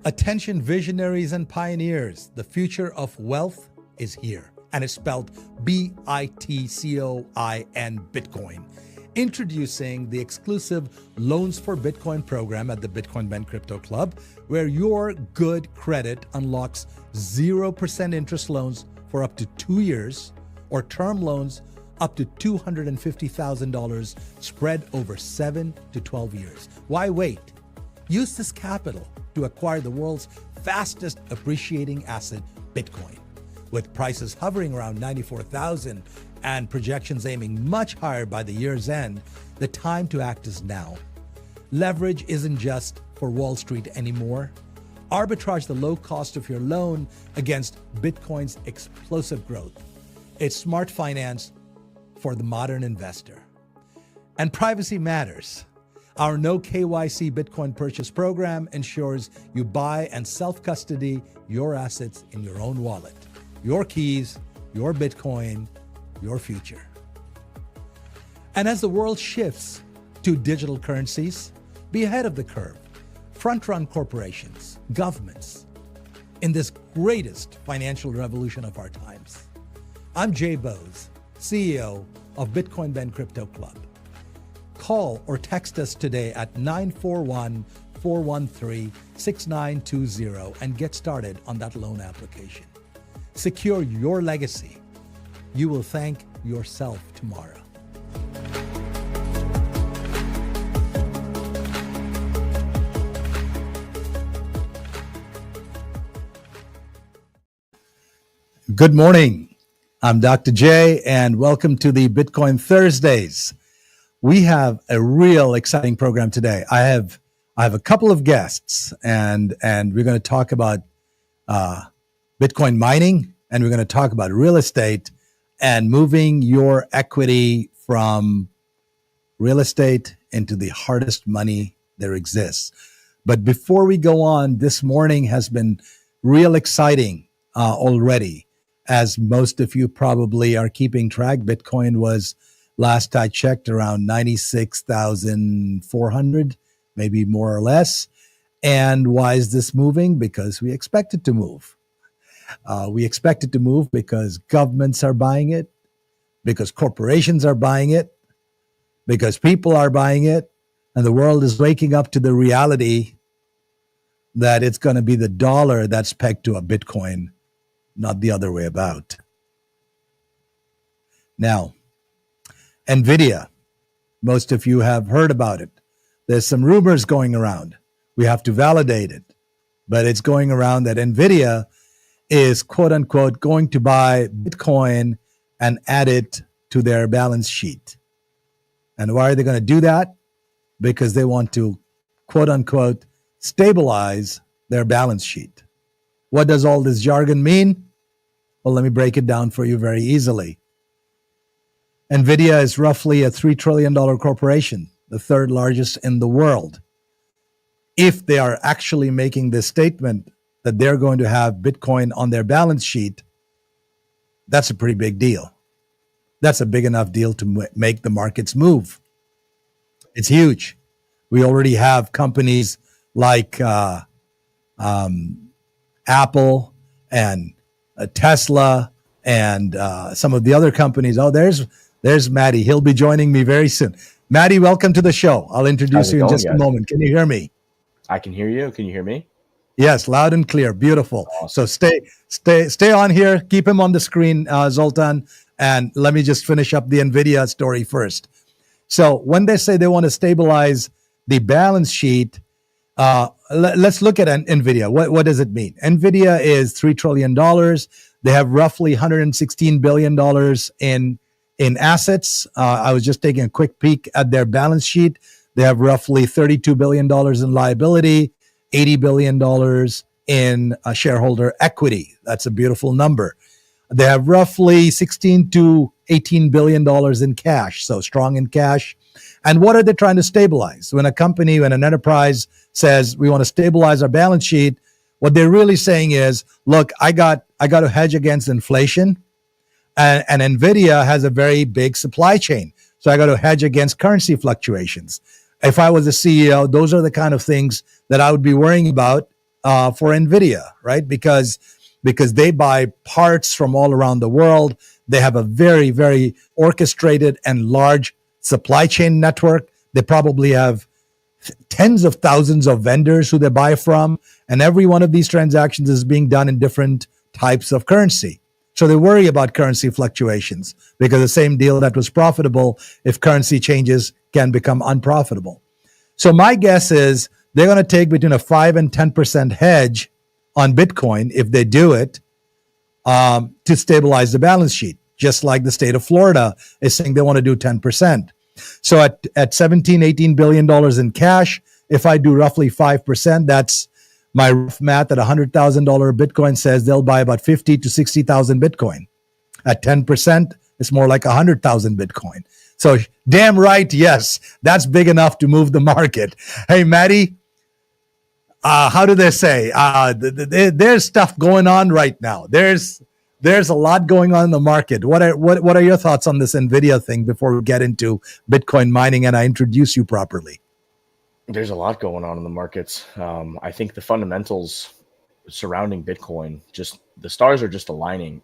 Attention visionaries and pioneers, the future of wealth is here, and it's spelled BITCOIN, Bitcoin. Introducing the exclusive Loans for Bitcoin program at the Bitcoin Men Crypto Club, where your good credit unlocks 0% interest loans for up to 2 years, or term loans up to $250,000 spread over 7 to 12 years. Why wait? Use this capital to acquire the world's fastest appreciating asset, Bitcoin. With prices hovering around 94,000 and projections aiming much higher by the year's end, the time to act is now. Leverage isn't just for Wall Street anymore. Arbitrage the low cost of your loan against Bitcoin's explosive growth. It's smart finance for the modern investor. And privacy matters. Our no KYC Bitcoin purchase program ensures you buy and self-custody your assets in your own wallet. Your keys, your Bitcoin, your future. And as the world shifts to digital currencies, be ahead of the curve. Front-run corporations, governments, in this greatest financial revolution of our times. I'm Jay Bose, CEO of Bitcoin Men Crypto Club. Call or text us today at 941-413-6920 and get started on that loan application. Secure your legacy. You will thank yourself tomorrow. Good morning. I'm Dr. J, and welcome to the Bitcoin Thursdays. We have a real exciting program today. I have a couple of guests, and we're going to talk about Bitcoin mining, and we're going to talk about real estate and moving your equity from real estate into the hardest money there exists. But before we go on, this morning has been real exciting already. As most of you probably are keeping track, Bitcoin was, last I checked, around 96,400, maybe more or less. And why is this moving? Because we expect it to move. We expect it to move because governments are buying it, because corporations are buying it, because people are buying it, and the world is waking up to the reality that it's going to be the dollar that's pegged to a Bitcoin, not the other way about. Now, NVIDIA, most of you have heard about it. There's some rumors going around. We have to validate it. But it's going around that NVIDIA is, quote unquote, going to buy Bitcoin and add it to their balance sheet. And why are they going to do that? Because they want to, quote unquote, stabilize their balance sheet. What does all this jargon mean? Well, let me break it down for you very easily. NVIDIA is roughly a $3 trillion corporation, the third largest in the world. If they are actually making this statement that they're going to have Bitcoin on their balance sheet, that's a pretty big deal. That's a big enough deal to make the markets move. It's huge. We already have companies like Apple and Tesla and some of the other companies. Oh, there's Maddie. He'll be joining me very soon. Maddie, welcome to the show. I'll introduce you in just a moment. Can you hear me? I can hear you. Can you hear me? Yes, loud and clear. Beautiful. Awesome. So stay on here. Keep him on the screen, Zoltan. And let me just finish up the NVIDIA story first. So when they say they want to stabilize the balance sheet, let's look at NVIDIA. What does it mean? NVIDIA is $3 trillion. They have roughly $116 billion in assets. I was just taking a quick peek at their balance sheet. They have roughly $32 billion in liability, $80 billion in shareholder equity. That's a beautiful number. They have roughly $16 to $18 billion in cash, so strong in cash. And what are they trying to stabilize? When an enterprise says we want to stabilize our balance sheet, what they're really saying is, look, I got to hedge against inflation, and NVIDIA has a very big supply chain, so I got to hedge against currency fluctuations. If I was a CEO, those are the kind of things that I would be worrying about for NVIDIA, right? Because they buy parts from all around the world. They have a very, very orchestrated and large supply chain network. They probably have tens of thousands of vendors who they buy from, and every one of these transactions is being done in different types of currency. So they worry about currency fluctuations because the same deal that was profitable, if currency changes, can become unprofitable. So my guess is they're going to take between a 5 and 10% hedge on Bitcoin if they do it to stabilize the balance sheet, just like the state of Florida is saying they want to do 10%. So at $17-18 billion in cash, if I do roughly 5%, that's my rough math at $100,000 Bitcoin says they'll buy about 50 to 60,000 Bitcoin. At 10%, it's more like 100,000 Bitcoin. So damn right, yes, that's big enough to move the market. Hey, Maddie, how do they say? There's stuff going on right now. There's a lot going on in the market. What are your thoughts on this NVIDIA thing before we get into Bitcoin mining and I introduce you properly? There's a lot going on in the markets. I think the fundamentals surrounding Bitcoin, just the stars are just aligning.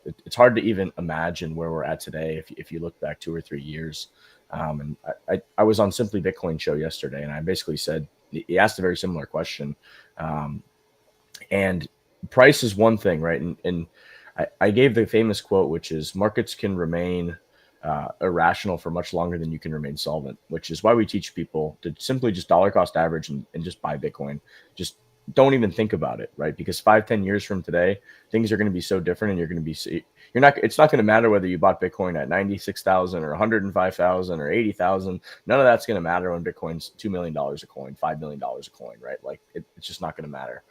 It's hard to even imagine where we're at today if you look back 2 or 3 years. And I was on Simply Bitcoin show yesterday, and I basically said, he asked a very similar question. And price is one thing, right? And I gave the famous quote, which is markets can remain irrational for much longer than you can remain solvent, which is why we teach people to simply just dollar cost average and just buy Bitcoin. Just don't even think about it, right? Because 5-10 years from today, things are going to be so different, and it's not going to matter whether you bought Bitcoin at 96,000 or 105,000 or 80,000. None of that's going to matter when Bitcoin's $2 million a coin, $5 million a coin, right? Like it's just not going to matter.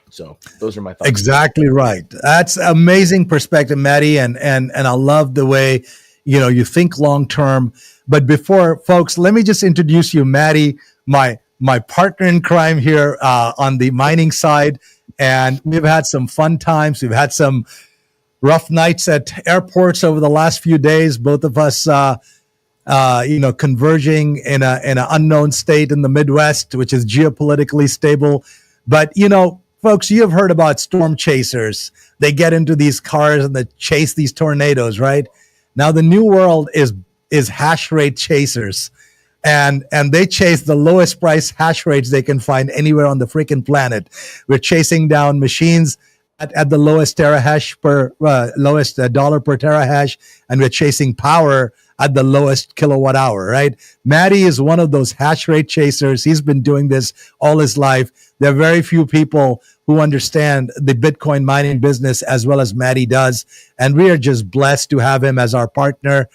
So those are my thoughts. Exactly right. That's amazing perspective, Maddie. And I love the way, you think long term. But before, folks, let me just introduce you, Maddie, my partner in crime here on the mining side. And we've had some fun times. We've had some rough nights at airports over the last few days. Both of us, converging in an unknown state in the Midwest, which is geopolitically stable. But, folks, you have heard about storm chasers. They get into these cars and they chase these tornadoes, right? Now the new world is hash rate chasers. And they chase the lowest price hash rates they can find anywhere on the freaking planet. We're chasing down machines at the lowest lowest dollar per terahash, and we're chasing power at the lowest kilowatt hour, right? Maddie is one of those hash rate chasers. He's been doing this all his life. There are very few people who understand the Bitcoin mining business as well as Maddie does. And we are just blessed to have him as our partner.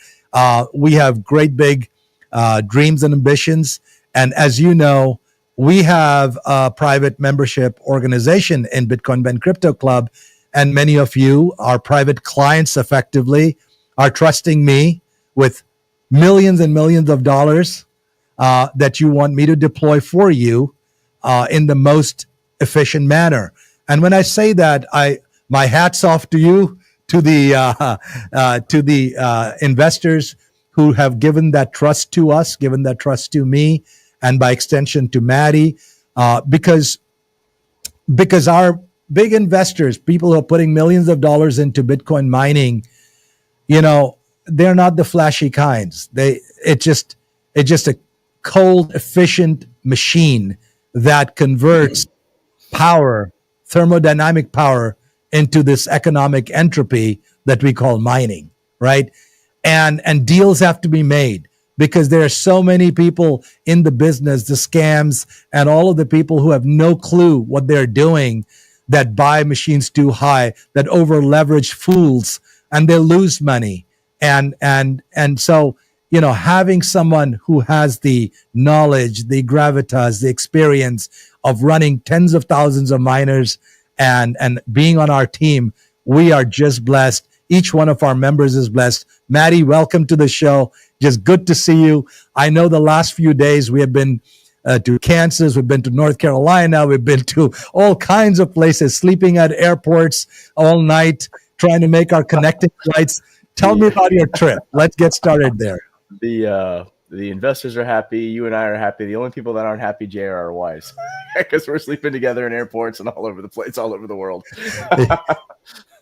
We have great big dreams and ambitions. And as you know, we have a private membership organization in Bitcoin Ben Crypto Club. And many of you, our private clients effectively, are trusting me with millions and millions of dollars that you want me to deploy for you in the most efficient manner. And when I say that, my hat's off to you, to the investors who have given that trust to us, given that trust to me, and by extension to Maddie, because our big investors, people who are putting millions of dollars into Bitcoin mining, they're not the flashy kinds. It's just a cold, efficient machine that converts power, thermodynamic power, into this economic entropy that we call mining, right? And deals have to be made because there are so many people in the business, the scams, and all of the people who have no clue what they're doing, that buy machines too high, that over leverage fools, and they lose money. And so, having someone who has the knowledge, the gravitas, the experience of running tens of thousands of miners and being on our team, we are just blessed. Each one of our members is blessed. Maddie, welcome to the show. Just good to see you. I know the last few days we have been to Kansas, we've been to North Carolina, we've been to all kinds of places, sleeping at airports all night, trying to make our connecting flights. Tell me about your trip. Let's get started there. The The investors are happy. You and I are happy. The only people that aren't happy, Jay, are our wives, because we're sleeping together in airports and all over the place, all over the world.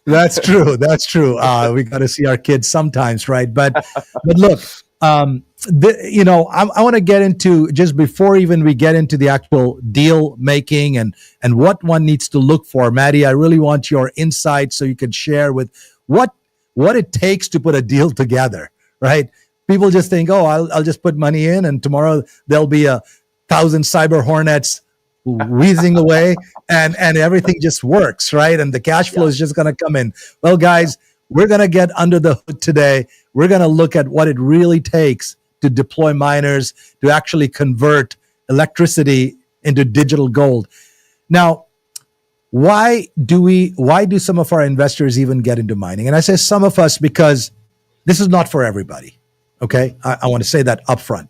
That's true. That's true. We got to see our kids sometimes, right? But look, I want to get into, just before even we get into the actual deal making and what one needs to look for, Maddie. I really want your insights so you can share with what it takes to put a deal together, right? People just think, oh, I'll just put money in, and tomorrow there'll be 1,000 cyber hornets wheezing away, and everything just works, right? And the cash flow is just going to come in. Well, guys, we're going to get under the hood today. We're going to look at what it really takes to deploy miners, to actually convert electricity into digital gold. Now, why do some of our investors even get into mining? And I say some of us because this is not for everybody. Okay, I want to say that upfront.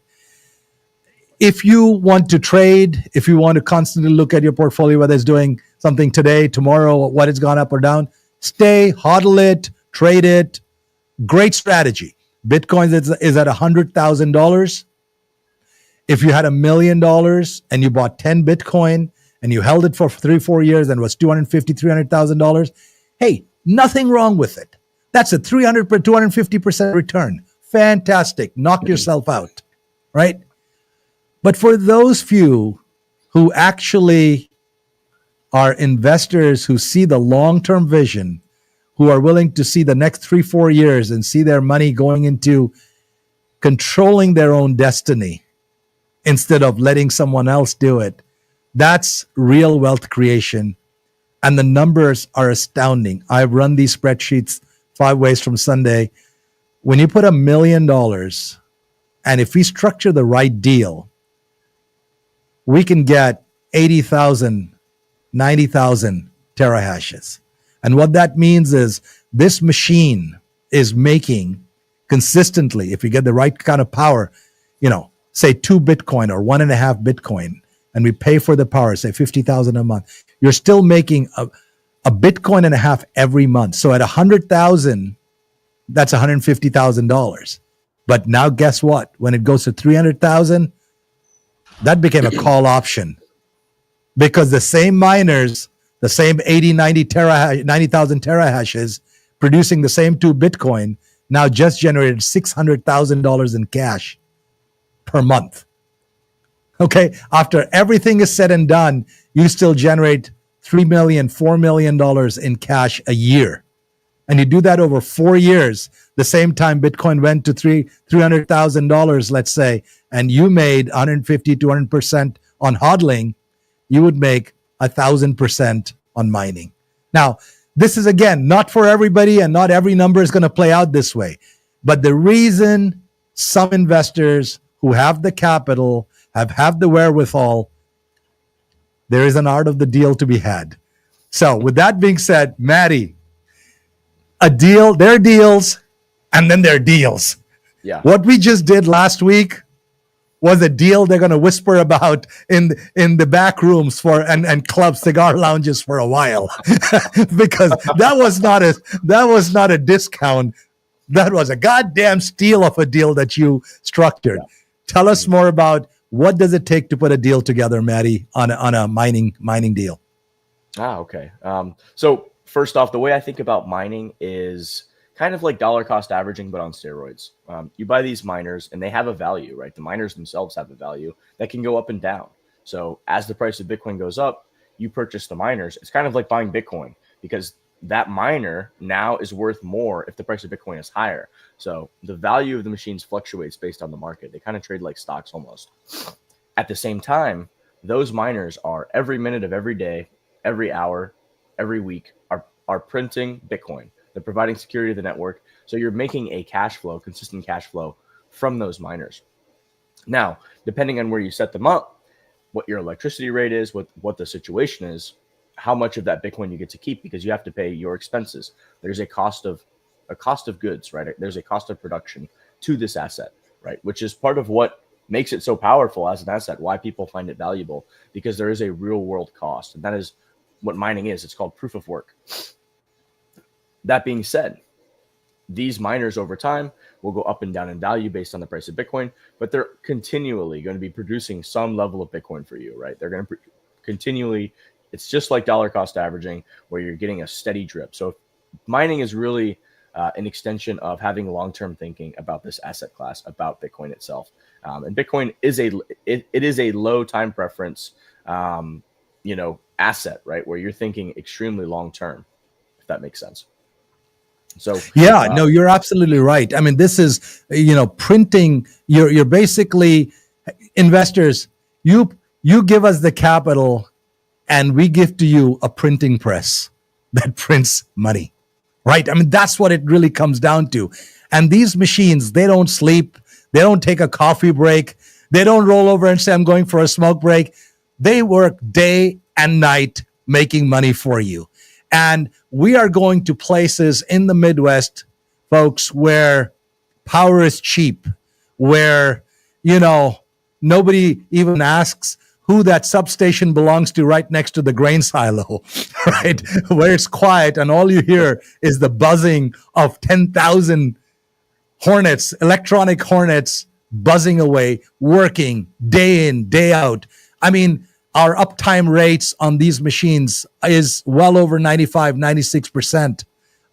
If you want to trade, if you want to constantly look at your portfolio, whether it's doing something today, tomorrow, what it's gone up or down, stay, hodl it, trade it. Great strategy. Bitcoin is at $100,000. If you had $1 million and you bought 10 Bitcoin and you held it for 3-4 years and it was $250,000, $300,000, hey, nothing wrong with it. That's a 250% return. Fantastic. Knock yourself out, right? But for those few who actually are investors who see the long-term vision, who are willing to see the next 3-4 years and see their money going into controlling their own destiny instead of letting someone else do it, that's real wealth creation. And the numbers are astounding. I've run these spreadsheets 5 ways from Sunday. When you put $1 million, and if we structure the right deal, we can get 80,000, 90,000 terahashes. And what that means is this machine is making consistently, if you get the right kind of power, say 2 Bitcoin or 1.5 Bitcoin, and we pay for the power, say 50,000 a month, you're still making a Bitcoin and a half every month. So at 100,000, that's $150,000. But now guess what? When it goes to 300,000, that became a call option, because the same miners, the same 90,000 terahashes producing the same 2 Bitcoin now just generated $600,000 in cash per month. Okay. After everything is said and done, you still generate $3 million, $4 million in cash a year. And you do that over 4 years, the same time Bitcoin went to $300,000, let's say, and you made 150, 200% on hodling, you would make 1,000% on mining. Now, this is, again, not for everybody, and not every number is going to play out this way. But the reason some investors who have the capital, have the wherewithal, there is an art of the deal to be had. So with that being said, Maddie, a deal, there are deals, and then there are deals. Yeah. What we just did last week was a deal they're going to whisper about in the back rooms and club cigar lounges for a while, because that was not a discount. That was a goddamn steal of a deal that you structured. Yeah. Tell us more about what does it take to put a deal together, Maddie, on a mining deal. Okay. So first off, the way I think about mining is kind of like dollar cost averaging, but on steroids. You buy these miners and they have a value, right? The miners themselves have a value that can go up and down. So as the price of Bitcoin goes up, you purchase the miners. It's kind of like buying Bitcoin, because that miner now is worth more if the price of Bitcoin is higher. So the value of the machines fluctuates based on the market. They kind of trade like stocks almost. At the same time, those miners are every minute of every day, every hour, every week are printing Bitcoin. They're providing security to the network. So you're making a cash flow, consistent cash flow from those miners. Now, depending on where you set them up, what your electricity rate is, what the situation is, how much of that Bitcoin you get to keep, because you have to pay your expenses. There's a cost of goods, right? There's a cost of production to this asset, right? Which is part of what makes it so powerful as an asset, why people find it valuable, because there is a real world cost. And that is what mining is. It's called proof of work. That being said, these miners over time will go up and down in value based on the price of Bitcoin, but they're continually going to be producing some level of Bitcoin for you, right? They're going to continually, it's just like dollar cost averaging where you're getting a steady drip. So mining is really an extension of having long-term thinking about this asset class, about Bitcoin itself. And Bitcoin is it is a low time preference, asset, right? Where you're thinking extremely long-term, if that makes sense. So yeah, no, you're absolutely right. I mean, this is, printing. You're basically investors. You give us the capital, and we give to you a printing press that prints money, right? I mean, that's what it really comes down to. And these machines, they don't sleep. They don't take a coffee break. They don't roll over and say, I'm going for a smoke break. They work day and night making money for you. And we are going to places in the Midwest, folks, where power is cheap, where, nobody even asks who that substation belongs to right next to the grain silo, right? Where it's quiet and all you hear is the buzzing of 10,000 hornets, electronic hornets buzzing away, working day in, day out. I mean, our uptime rates on these machines is well over 95, 96%.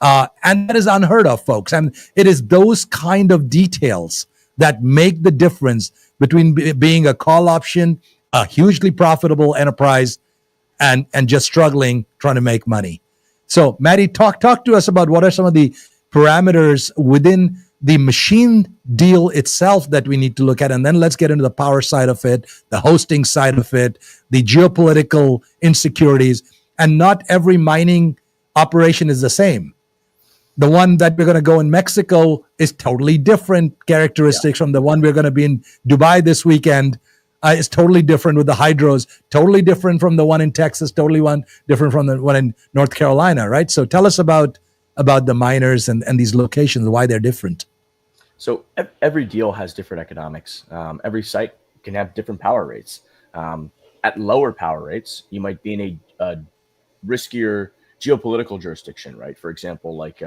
And that is unheard of, folks. And it is those kind of details that make the difference between being a call option, a hugely profitable enterprise, and just struggling, trying to make money. So, Maddie, talk to us about what are some of the parameters within the machine deal itself that we need to look at. And then let's get into the power side of it, the hosting side of it, the geopolitical insecurities. And not every mining operation is the same. The one that we're going to go in Mexico is totally different characteristics from the one we're going to be in Dubai this weekend. Is totally different with the hydros, totally different from the one in Texas, totally different from the one in North Carolina, right? So tell us about the miners and these locations, why they're different. So every deal has different economics. Every site can have different power rates. At lower power rates, you might be in a riskier geopolitical jurisdiction, right? For example, like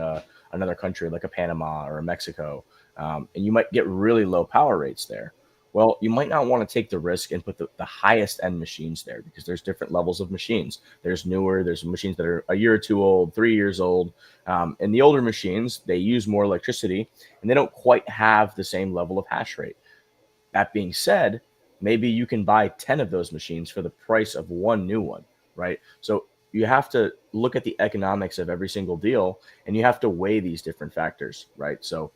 another country like a Panama or a Mexico, and you might get really low power rates there. Well, you might not want to take the risk and put the highest end machines there because there's different levels of machines. There's machines that are a year or two old, 3 years old. And the older machines, they use more electricity and they don't quite have the same level of hash rate. That being said, maybe you can buy 10 of those machines for the price of one new one, right? So you have to look at the economics of every single deal and you have to weigh these different factors, right? So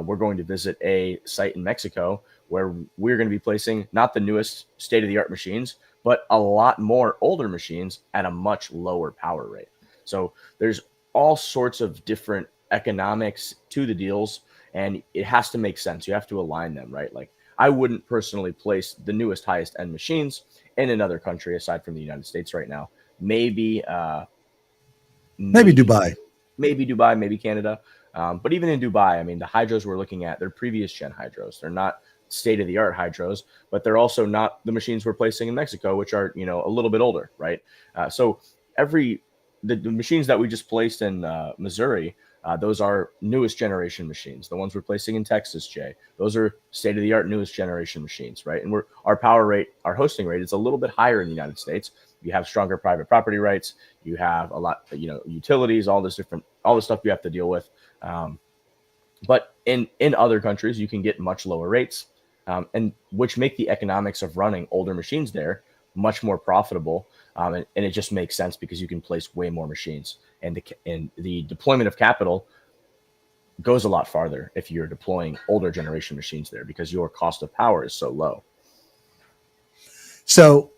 we're going to visit a site in Mexico where we're going to be placing not the newest state-of-the-art machines, but a lot more older machines at a much lower power rate. So there's all sorts of different economics to the deals, and it has to make sense. You have to align them, right? Like I wouldn't personally place the newest, highest end machines in another country aside from the United States right now. Maybe Dubai, maybe Canada. But even in Dubai, I mean, the hydros we're looking at, they're previous gen hydros. They're not state-of-the-art hydros, but they're also not the machines we're placing in Mexico, which are, a little bit older, right? So the machines that we just placed in Missouri, those are newest generation machines. The ones we're placing in Texas, Jay, those are state-of-the-art newest generation machines, right? And our power rate, our hosting rate is a little bit higher in the United States. You have stronger private property rights. You have a lot, utilities, all the stuff you have to deal with. But in other countries, you can get much lower rates, and which make the economics of running older machines there much more profitable. And it just makes sense because you can place way more machines, and the deployment of capital goes a lot farther if you're deploying older generation machines there because your cost of power is so low. So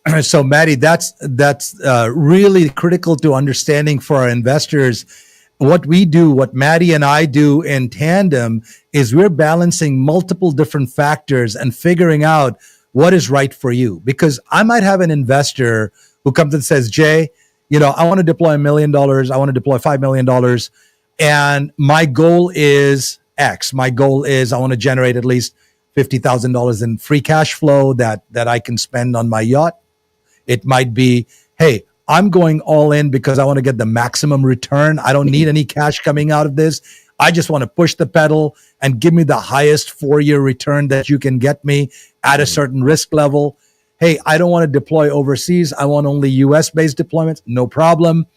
Maddie, that's really critical to understanding for our investors. What Maddie and I do in tandem is we're balancing multiple different factors and figuring out what is right for you. Because I might have an investor who comes and says, Jay, I want to deploy $1 million. I want to deploy $5 million. And my goal is X. My goal is I want to generate at least $50,000 in free cash flow that I can spend on my yacht. It might be, hey, I'm going all in because I want to get the maximum return. I don't need any cash coming out of this. I just want to push the pedal and give me the highest 4-year return that you can get me at a certain risk level. Hey, I don't want to deploy overseas. I want only US-based deployments. No problem.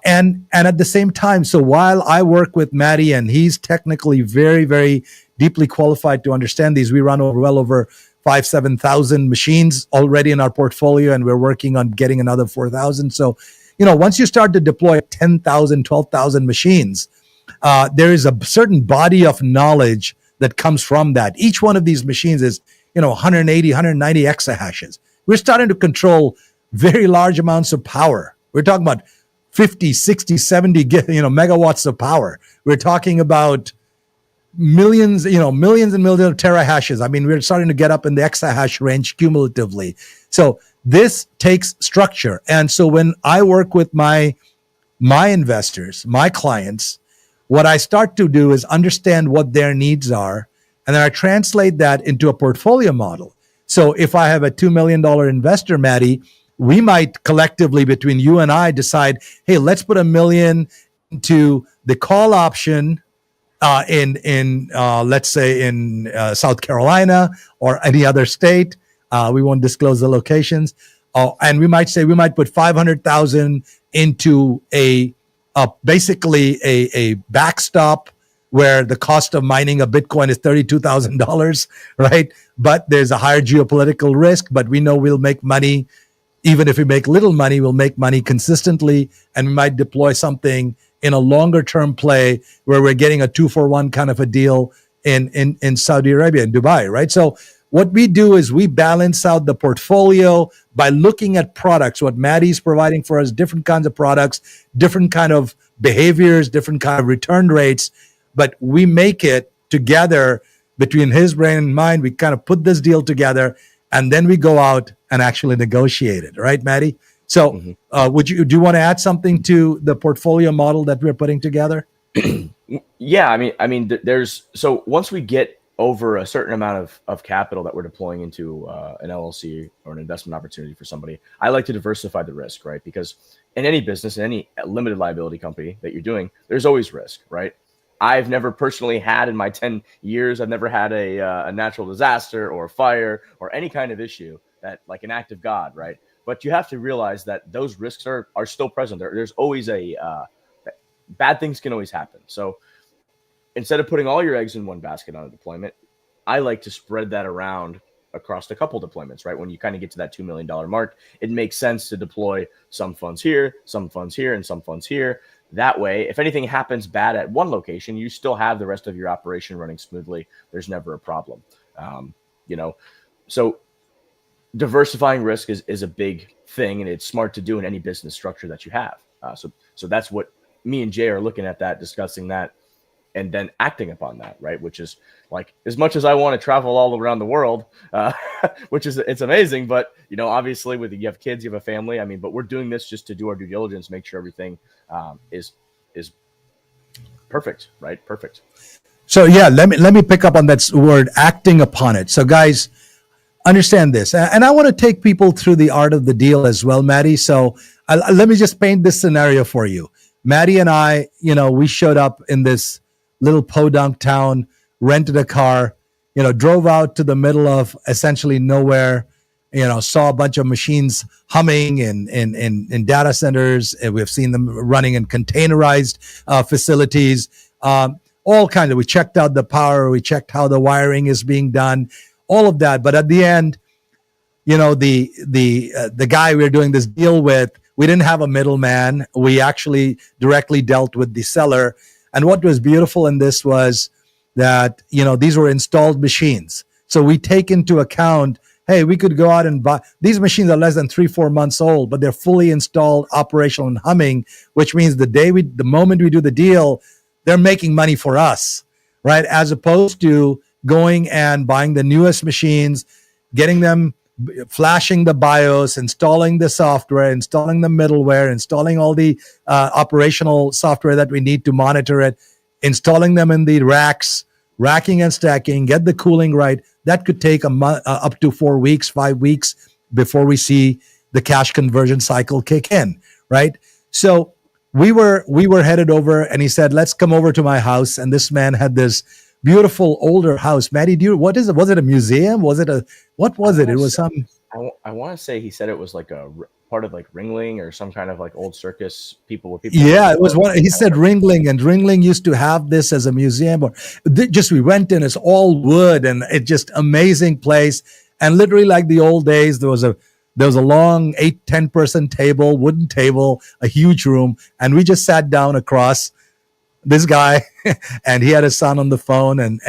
And at the same time, so while I work with Matty and he's technically very, very deeply qualified to understand these, we run well over 7,000 machines already in our portfolio, and we're working on getting another 4,000. So, once you start to deploy 10,000, 12,000 machines, there is a certain body of knowledge that comes from that. Each one of these machines is, 180, 190 exahashes. We're starting to control very large amounts of power. We're talking about 50, 60, 70, megawatts of power. We're talking about millions and millions of terahashes. I mean, we're starting to get up in the exahash range cumulatively. So this takes structure. And so when I work with my investors, my clients, what I start to do is understand what their needs are, and then I translate that into a portfolio model. So if I have a $2 million investor, Matty, we might collectively between you and I decide, hey, let's put $1 million into the call option in let's say in South Carolina or any other state. We won't disclose the locations. And we might say we might put 500,000 into basically a backstop where the cost of mining a Bitcoin is $32,000, right? But there's a higher geopolitical risk, but we know we'll make money. Even if we make little money, we'll make money consistently, and we might deploy something in a longer term play where we're getting a 2-for-1 kind of a deal in Saudi Arabia, in Dubai, right? So what we do is we balance out the portfolio by looking at products, what Matty's providing for us, different kinds of products, different kind of behaviors, different kind of return rates, but we make it together between his brain and mine. We kind of put this deal together, and then we go out and actually negotiate it, right, Matty? So do you want to add something to the portfolio model that we're putting together? Yeah, I mean, so once we get over a certain amount of capital that we're deploying into an LLC or an investment opportunity for somebody, I like to diversify the risk, right? Because in any business, in any limited liability company that you're doing, there's always risk, right? I've never personally had in my 10 years, I've never had a natural disaster or a fire or any kind of issue that like an act of God, right? But you have to realize that those risks are still present. There's always bad things can always happen. So instead of putting all your eggs in one basket on a deployment, I like to spread that around across a couple deployments, right? When you kind of get to that $2 million mark, it makes sense to deploy some funds here, some funds here, and some funds here. That way, if anything happens bad at one location, you still have the rest of your operation running smoothly. There's never a problem. So diversifying risk is a big thing, and it's smart to do in any business structure that you have. So that's what me and Jay are looking at, that, discussing that, and then acting upon that, right? Which is like, as much as I want to travel all around the world, which is, it's amazing, but obviously you have kids, you have a family. I mean, but we're doing this just to do our due diligence, make sure everything is perfect, right? Perfect. So yeah, let me pick up on that word, acting upon it. So guys, understand this, and I want to take people through the art of the deal as well, Matty. So let me just paint this scenario for you. Matty and I, we showed up in this little podunk town, rented a car, drove out to the middle of essentially nowhere, saw a bunch of machines humming in data centers. We've seen them running in containerized facilities, all kinds of. We checked out the power, we checked how the wiring is being done, all of that. But at the end, the guy we were doing this deal with, we didn't have a middleman. We actually directly dealt with the seller. And what was beautiful in this was that, these were installed machines. So we take into account, hey, we could go out and buy, these machines are less than 3-4 months old, but they're fully installed, operational, and humming, which means the moment we do the deal, they're making money for us, right? As opposed to going and buying the newest machines, getting them, flashing the BIOS, installing the software, installing the middleware, installing all the operational software that we need to monitor it, installing them in the racks, racking and stacking, get the cooling right. That could take a month, up to 4 weeks, 5 weeks before we see the cash conversion cycle kick in, right? So we were headed over, and he said, "Let's come over to my house." And this man had this beautiful older house. Maddie, what is it? Was it a museum? Was it a what was it? It was some. I want to say he said it was like part of like Ringling or some kind of like old circus people with people. Yeah, it was one. He said Ringling, and Ringling used to have this as a museum. Or just we went in, it's all wood, and it's just amazing place. And literally like the old days, there was a long 8-10 person table, wooden table, a huge room, and we just sat down across this guy, and he had his son on the phone, and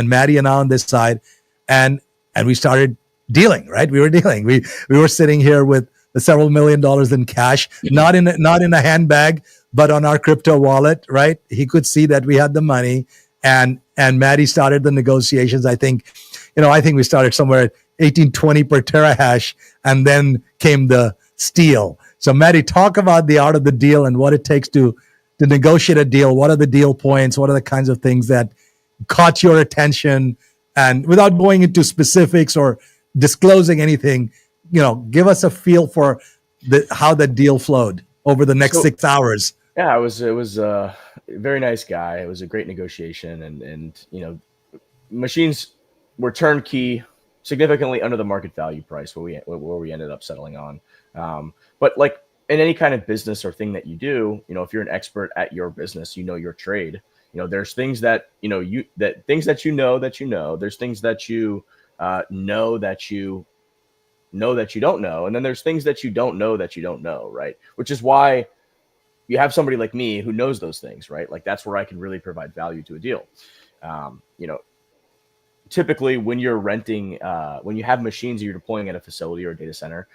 Maddie and I on this side, and we started dealing. Right, we were dealing. We were sitting here with several $1 million in cash, not in a handbag, but on our crypto wallet. Right, he could see that we had the money, and Maddie started the negotiations. I think we started somewhere at 1820 per terahash, and then came the steal. So Maddie, talk about the art of the deal and what it takes to negotiate a deal. What are the deal points? What are the kinds of things that caught your attention? And without going into specifics or disclosing anything, give us a feel for how the deal flowed over the next 6 hours. Yeah, it was a very nice guy. It was a great negotiation, and machines were turnkey, significantly under the market value price where we ended up settling on. But like in any kind of business or thing that you do, if you're an expert at your business, your trade, there's things that, things that you know, there's things that you know that you don't know. And then there's things that you don't know, right? Which is why you have somebody like me who knows those things, right? Like that's where I can really provide value to a deal. Typically when you're renting, when you have machines that you're deploying at a facility or a data center,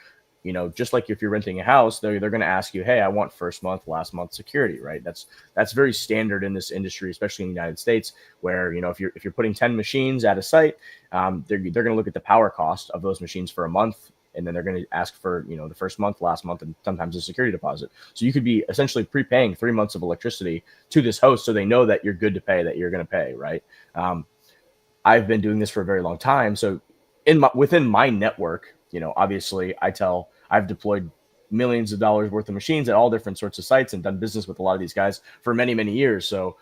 just like if you're renting a house, they're going to ask you, hey, I want first month, last month security, right? That's very standard in this industry, especially in the United States, where, if you're putting 10 machines at a site, they're going to look at the power cost of those machines for a month. And then they're going to ask for, the first month, last month, and sometimes a security deposit. So you could be essentially prepaying 3 months of electricity to this host, so they know that you're good to pay, that you're going to pay, right? I've been doing this for a very long time. So within my network, obviously I've deployed millions of dollars worth of machines at all different sorts of sites and done business with a lot of these guys for many, many years. So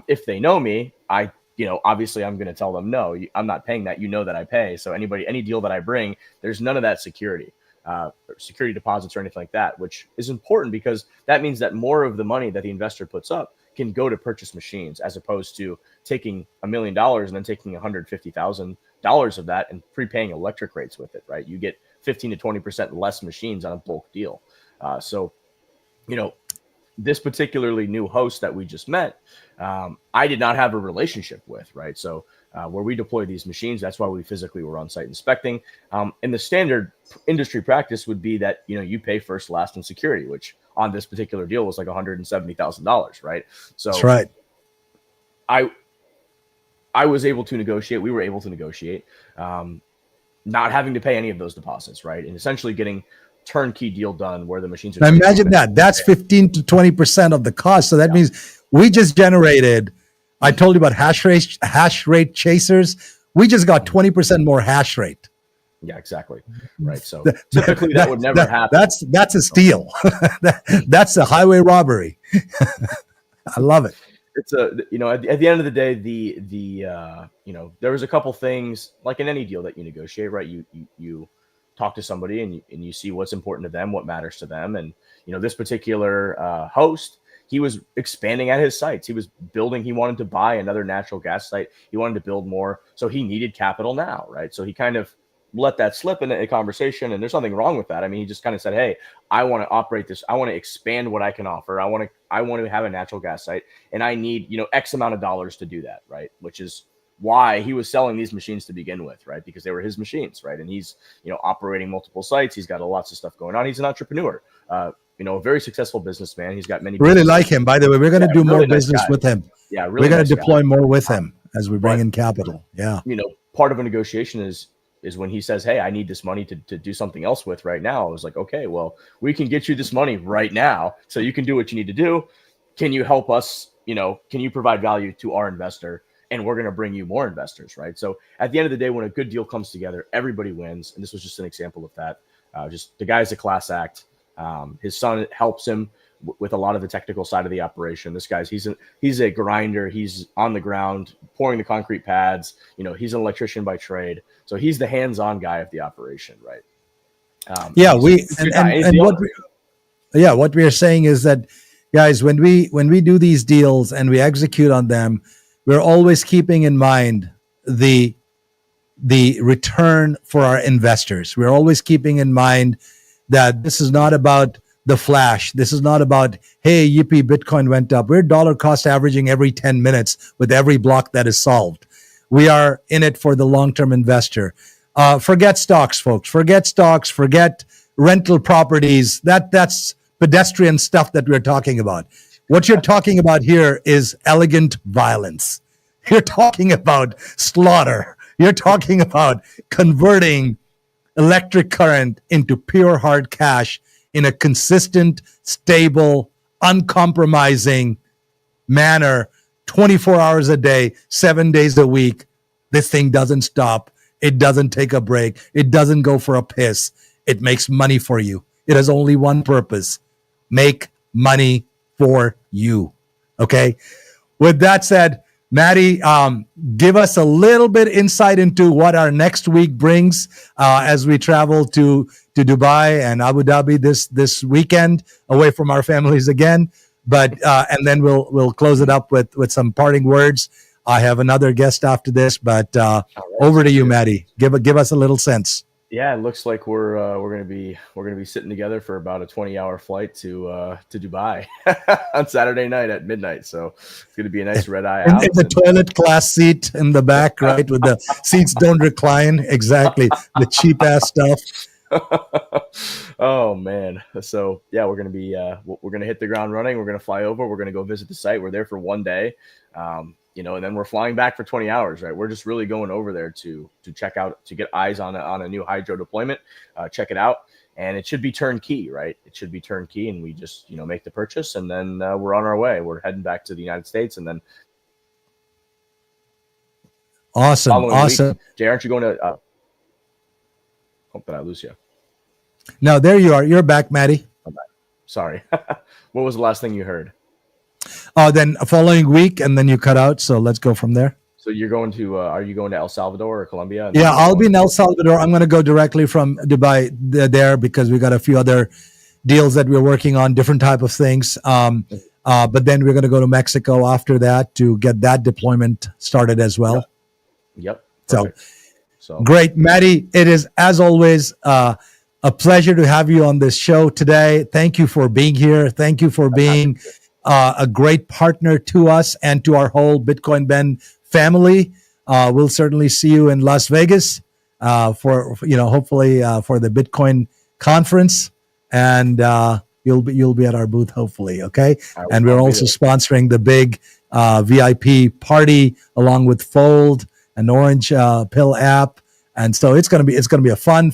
if they know me, obviously I'm going to tell them, no, I'm not paying that. That I pay. So any deal that I bring, there's none of that security deposits or anything like that, which is important because that means that more of the money that the investor puts up can go to purchase machines, as opposed to taking $1 million and then taking $150,000 of that and prepaying electric rates with it, right? You get 15 to 20% less machines on a bulk deal. So this particularly new host that we just met, I did not have a relationship with, right? So where we deploy these machines, that's why we physically were on site inspecting. And the standard industry practice would be that, you pay first, last, and security, which on this particular deal was like $170,000, right? So that's right. I was able to negotiate. We were able to negotiate, not having to pay any of those deposits, right? And essentially getting turnkey deal done where the machines are. Now imagine that. That's 15 to 20% of the cost. So that means we just generated. I told you about hash rate chasers. We just got 20% more hash rate. Yeah, exactly. Right. So typically that would never happen. That's a steal. That's a highway robbery. I love it. It's at the end of the day, there was a couple things like in any deal that you negotiate, right? You talk to somebody and you see what's important to them, what matters to them. And, this particular host, he was expanding at his sites. He wanted to buy another natural gas site. He wanted to build more. So he needed capital now, right? So he kind of let that slip in a conversation, and there's nothing wrong with that. I mean, he just kind of said, hey, I want to operate this. I want to expand what I can offer. I want to have a natural gas site, and I need, X amount of dollars to do that, right? Which is why he was selling these machines to begin with, right? Because they were his machines, right? And he's, operating multiple sites. He's got lots of stuff going on. He's an entrepreneur, a very successful businessman. He's got many. Really like him, by the way. We're going to do more business with him. Yeah, really. We're going to deploy more with him as we bring in capital. Yeah. Part of a negotiation is when he says, hey, I need this money to do something else with right now. I was like, okay, well, we can get you this money right now so you can do what you need to do. Can you help us? Can you provide value to our investor? And we're going to bring you more investors, right? So at the end of the day, when a good deal comes together, everybody wins. And this was just an example of that. Just the guy's a class act. His son helps him with a lot of the technical side of the operation. This guy's he's a grinder. He's on the ground pouring the concrete pads. He's an electrician by trade, so he's the hands-on guy of the operation, right? What we are saying is that, guys, when we do these deals and we execute on them, we're always keeping in mind the return for our investors. We're always keeping in mind that this is not about the flash. This is not about, hey, yippee, Bitcoin went up. We're dollar cost averaging every 10 minutes with every block that is solved. We are in it for the long-term investor. Forget stocks, folks. Forget stocks. Forget rental properties. That's pedestrian stuff that we're talking about. What you're talking about here is elegant violence. You're talking about slaughter. You're talking about converting electric current into pure hard cash in a consistent, stable, uncompromising manner, 24 hours a day, 7 days a week. This thing doesn't stop. It doesn't take a break. It doesn't go for a piss. It makes money for you. It has only one purpose: make money for you. Okay? With that said, Maddie, give us a little bit insight into what our next week brings as we travel to Dubai and Abu Dhabi this weekend, away from our families again. But and then we'll close it up with some parting words. I have another guest after this, but over to you, Maddie. Give us a little sense. Yeah, it looks like we're gonna be sitting together for about a 20-hour flight to Dubai on Saturday night at midnight. So it's gonna be a nice red eye out. In the toilet class seat in the back, right? With the seats don't recline. Exactly. The cheap ass stuff. Oh man. So yeah, we're gonna hit the ground running. We're gonna fly over. We're gonna go visit the site. We're there for 1 day. And then we're flying back for 20 hours, right? We're just really going over there to check out, to get eyes on a new hydro deployment, check it out. And it should be turnkey, right? It should be turnkey. And we just, make the purchase, and then we're on our way. We're heading back to the United States, and then. Awesome. Week, Jay, aren't you going to, hope that I lose you. No, there you are. You're back, Maddie. I'm back. Sorry. What was the last thing you heard? Then following week, and then you cut out. So let's go from there. So you're going to, are you going to El Salvador or Colombia? Yeah, I'll be in El Salvador. I'm going to go directly from Dubai there because we got a few other deals that we're working on, different type of things. But then we're going to go to Mexico after that to get that deployment started as well. Yep. So great, Maddie. It is, as always, a pleasure to have you on this show today. Thank you for being here. Thank you for being a great partner to us and to our whole Bitcoin Ben family. We'll certainly see you in Las Vegas for hopefully for the Bitcoin conference, and you'll be at our booth hopefully. Okay, and we're also sponsoring the big VIP party along with Fold and Orange Pill app, and so it's gonna be a fun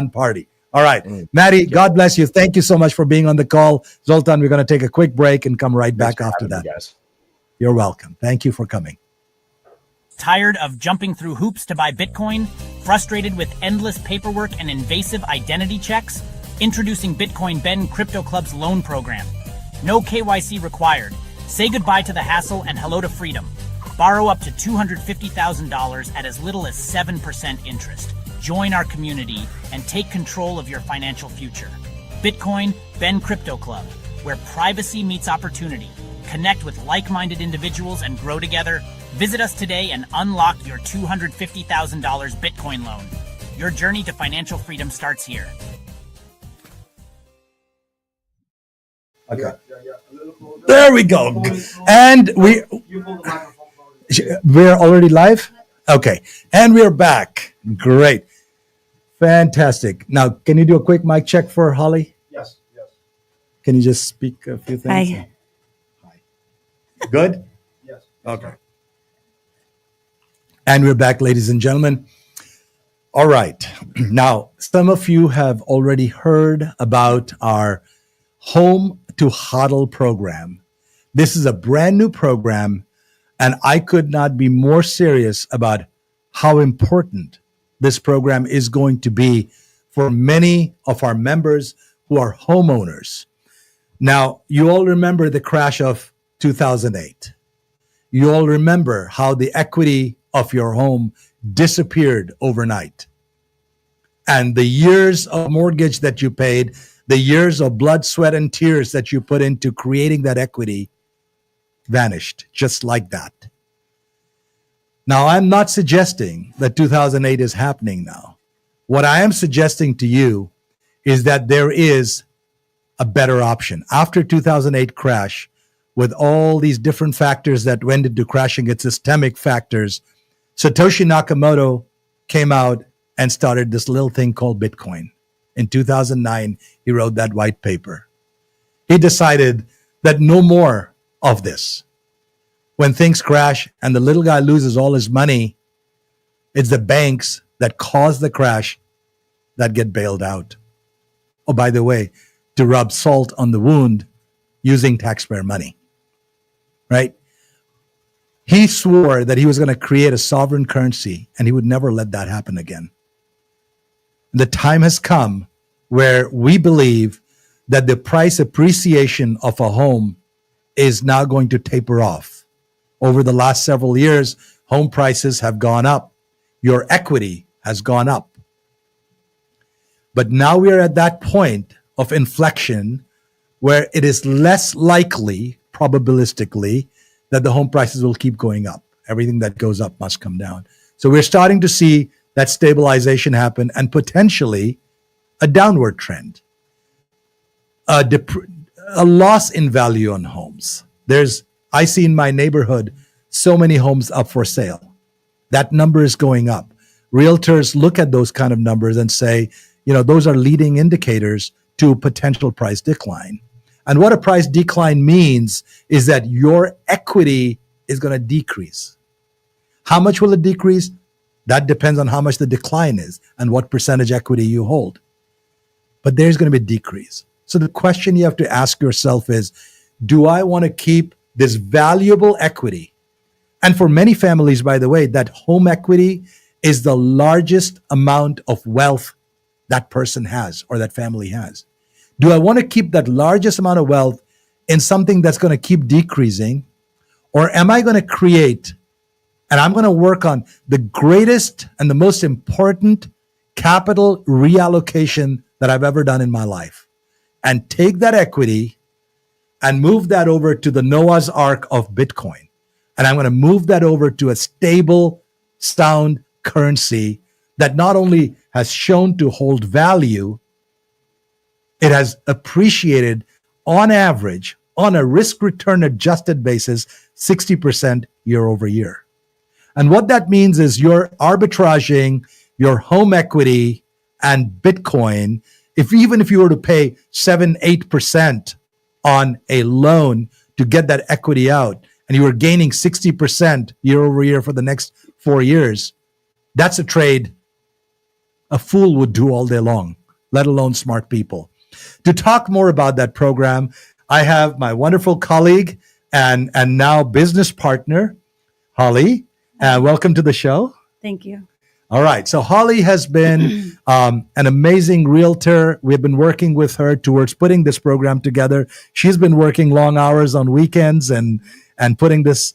party. All right, Maddie, God bless you. Thank you so much for being on the call. Zoltan, we're going to take a quick break and come right back after that. You're welcome. Thank you for coming. Tired of jumping through hoops to buy Bitcoin? Frustrated with endless paperwork and invasive identity checks? Introducing Bitcoin Ben Crypto Club's loan program. No KYC required. Say goodbye to the hassle and hello to freedom. Borrow up to $250,000 at as little as 7% interest. Join our community and take control of your financial future. Bitcoin Ben Crypto Club, where privacy meets opportunity. Connect with like-minded individuals and grow together. Visit us today and unlock your $250,000 Bitcoin loan. Your journey to financial freedom starts here. Okay. There we go. And we're already live? Okay. And we're back. Great. Fantastic. Now, can you do a quick mic check for Holly? Yes. Can you just speak a few things? Hi. Good? Yes. Okay. And we're back, ladies and gentlemen. All right. Now, some of you have already heard about our Home to Huddle program. This is a brand new program, and I could not be more serious about how important this program is going to be for many of our members who are homeowners. Now, you all remember the crash of 2008. You all remember how the equity of your home disappeared overnight. And the years of mortgage that you paid, the years of blood, sweat, and tears that you put into creating that equity vanished just like that. Now, I'm not suggesting that 2008 is happening now. What I am suggesting to you is that there is a better option. After 2008 crash, with all these different factors that went into crashing, its systemic factors, Satoshi Nakamoto came out and started this little thing called Bitcoin. In 2009, he wrote that white paper. He decided that no more of this. When things crash and the little guy loses all his money, it's the banks that cause the crash that get bailed out. Oh, by the way, to rub salt on the wound using taxpayer money, right? He swore that he was going to create a sovereign currency and he would never let that happen again. The time has come where we believe that the price appreciation of a home is now going to taper off. Over the last several years, home prices have gone up. Your equity has gone up. But now we are at that point of inflection where it is less likely, probabilistically, that the home prices will keep going up. Everything that goes up must come down. So we're starting to see that stabilization happen and potentially a downward trend. A loss in value on homes. I see in my neighborhood so many homes up for sale. That number is going up. Realtors look at those kind of numbers and say, those are leading indicators to potential price decline. And what a price decline means is that your equity is going to decrease. How much will it decrease? That depends on how much the decline is and what percentage equity you hold. But there's going to be a decrease. So the question you have to ask yourself is, do I want to keep this valuable equity? And for many families, by the way, that home equity is the largest amount of wealth that person has or that family has. Do I want to keep that largest amount of wealth in something that's going to keep decreasing? Or am I going to create, and I'm going to work on the greatest and the most important capital reallocation that I've ever done in my life, and take that equity and move that over to the Noah's Ark of Bitcoin. And I'm going to move that over to a stable, sound currency that not only has shown to hold value, it has appreciated on average, on a risk return adjusted basis, 60% year over year. And what that means is you're arbitraging your home equity and Bitcoin. Even if you were to pay 7-8% on a loan to get that equity out, and you were gaining 60% year over year for the next 4 years, that's a trade a fool would do all day long, let alone smart people. To talk more about that program, I have my wonderful colleague and now business partner, Holly. Welcome to the show. Thank you. All right. So Holly has been an amazing realtor. We've been working with her towards putting this program together. She's been working long hours on weekends and putting this,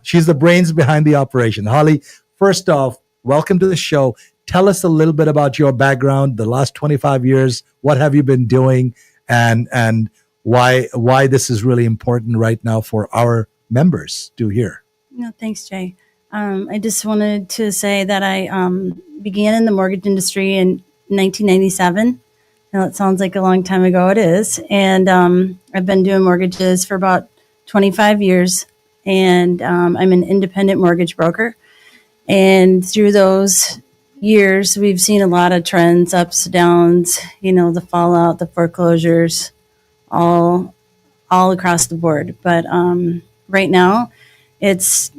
she's the brains behind the operation. Holly, first off, welcome to the show. Tell us a little bit about your background, the last 25 years. What have you been doing, and why this is really important right now for our members to hear? No, thanks, Jay. I just wanted to say that I began in the mortgage industry in 1997. Now, it sounds like a long time ago. It is. And I've been doing mortgages for about 25 years. And I'm an independent mortgage broker. And through those years, we've seen a lot of trends, ups, downs, the fallout, the foreclosures, all across the board. But right now, it's